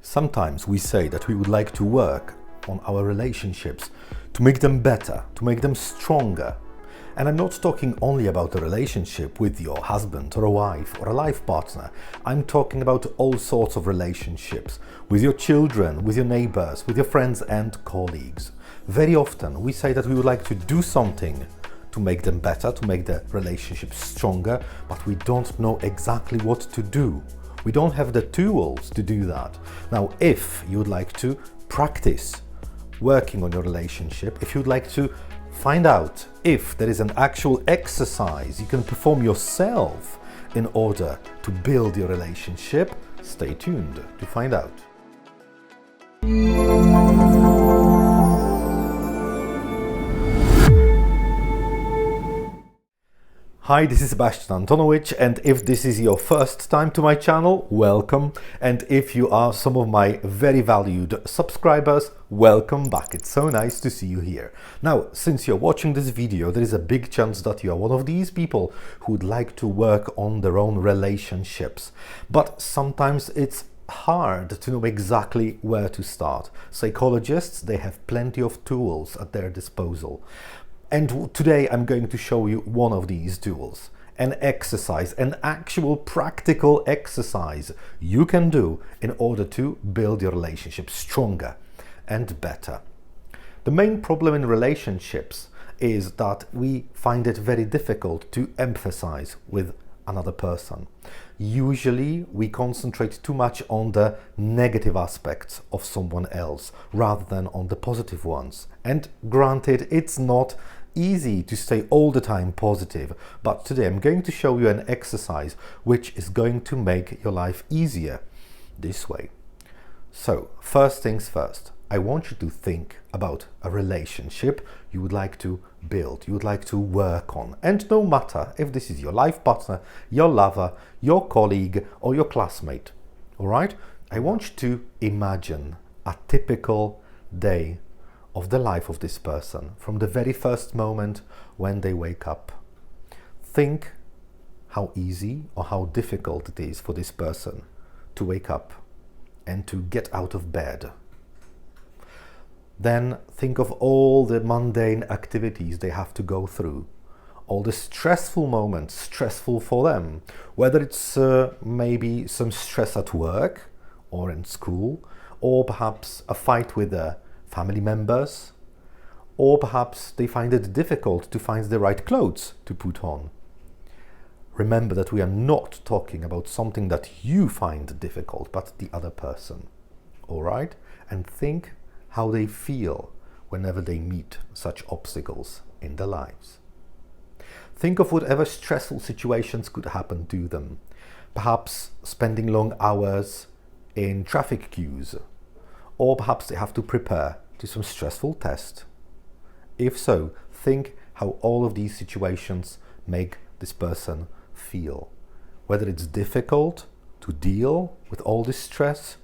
Sometimes we say that we would like to work on our relationships to make them better, to make them stronger. And I'm not talking only about a relationship with your husband or a wife or a life partner. I'm talking about all sorts of relationships with your children, with your neighbors, with your friends and colleagues. Very often we say that we would like to do something to make them better, to make the relationship stronger, but we don't know exactly what to do. We don't have the tools to do that. Now, if you would like to practice working on your relationship, if you'd like to find out if there is an actual exercise you can perform yourself in order to build your relationship, stay tuned to find out. Hi, this is Sebastian Antonowicz, and if this is your first time to my channel, welcome. And if you are some of my very valued subscribers, welcome back. It's so nice to see you here. Now, since you're watching this video, there is a big chance that you are one of these people who would like to work on their own relationships. But sometimes it's hard to know exactly where to start. Psychologists, they have plenty of tools at their disposal. And today I'm going to show you one of these tools, an exercise, an actual practical exercise you can do in order to build your relationship stronger and better. The main problem in relationships is that we find it very difficult to empathize with another person. Usually we concentrate too much on the negative aspects of someone else rather than on the positive ones. And granted, it's not easy to stay all the time positive, but today I'm going to show you an exercise which is going to make your life easier this way. So, first things first, I want you to think about a relationship you would like to build, you would like to work on. And no matter if this is your life partner, your lover, your colleague, or your classmate, all right? I want you to imagine a typical day of the life of this person from the very first moment when they wake up. Think how easy or how difficult it is for this person to wake up and to get out of bed. Then think of all the mundane activities they have to go through, all the stressful moments, stressful for them, whether it's maybe some stress at work or in school, or perhaps a fight with their family members, or perhaps they find it difficult to find the right clothes to put on. Remember that we are not talking about something that you find difficult, but the other person, all right? And think how they feel whenever they meet such obstacles in their lives. Think of whatever stressful situations could happen to them. Perhaps spending long hours in traffic queues, or perhaps they have to prepare to some stressful test. If so, think how all of these situations make this person feel, whether it's difficult to deal with all this stress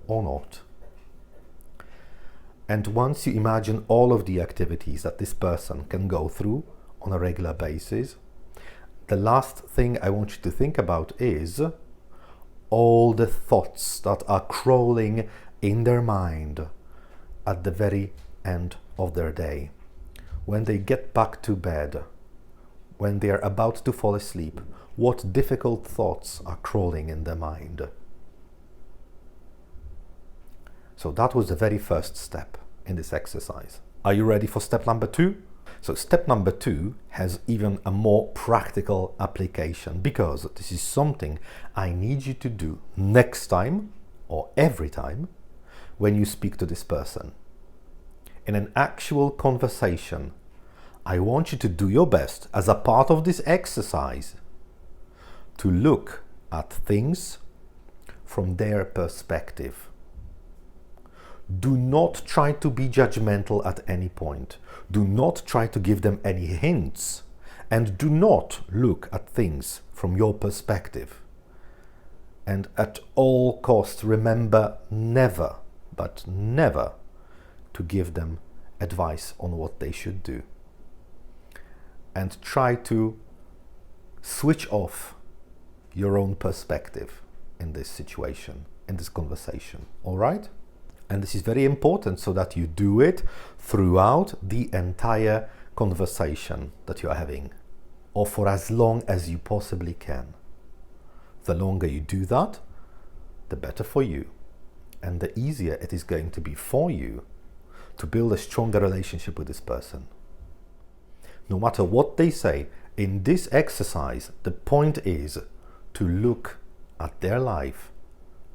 or not. And once you imagine all of the activities that this person can go through on a regular basis, the last thing I want you to think about is all the thoughts that are crawling in their mind at the very end of their day. When they get back to bed, when they are about to fall asleep, what difficult thoughts are crawling in their mind? So that was the very first step in this exercise. Are you ready for step number 2? So step number 2 has even a more practical application, because this is something I need you to do next time or every time when you speak to this person. In an actual conversation, I want you to do your best as a part of this exercise to look at things from their perspective. Do not try to be judgmental at any point. Do not try to give them any hints, and do not look at things from your perspective. And at all costs, remember never, but never, to give them advice on what they should do. And try to switch off your own perspective in this situation. in this conversation, all right? And this is very important so that you do it throughout the entire conversation that you're having, or for as long as you possibly can. The longer you do that, the better for you, and the easier it is going to be for you to build a stronger relationship with this person. No matter what they say, in this exercise, the point is to look at their life,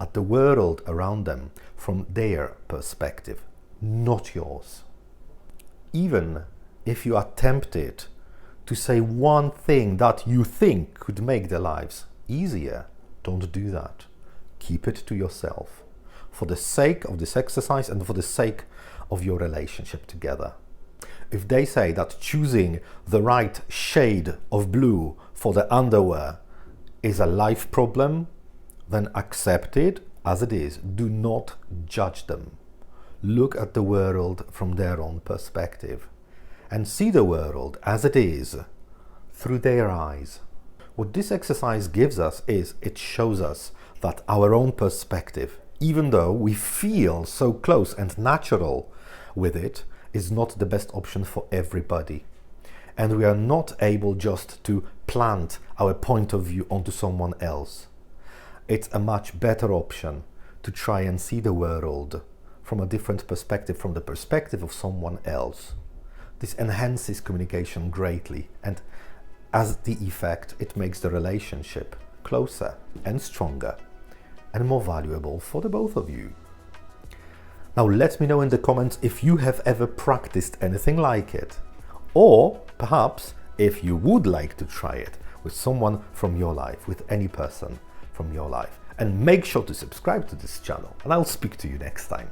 at the world around them from their perspective, not yours. Even if you are tempted to say one thing that you think could make their lives easier, don't do that. Keep it to yourself, for the sake of this exercise and for the sake of your relationship together. If they say that choosing the right shade of blue for the underwear is a life problem, then accept it as it is. Do not judge them. Look at the world from their own perspective and see the world as it is through their eyes. What this exercise gives us is it shows us that our own perspective, even though we feel so close and natural with it, is not the best option for everybody. And we are not able just to plant our point of view onto someone else. It's a much better option to try and see the world from a different perspective, from the perspective of someone else. This enhances communication greatly, and as the effect, it makes the relationship closer and stronger and more valuable for the both of you. Now let me know in the comments if you have ever practiced anything like it, or perhaps if you would like to try it with someone from your life, with any person from your life. And make sure to subscribe to this channel, and I'll speak to you next time.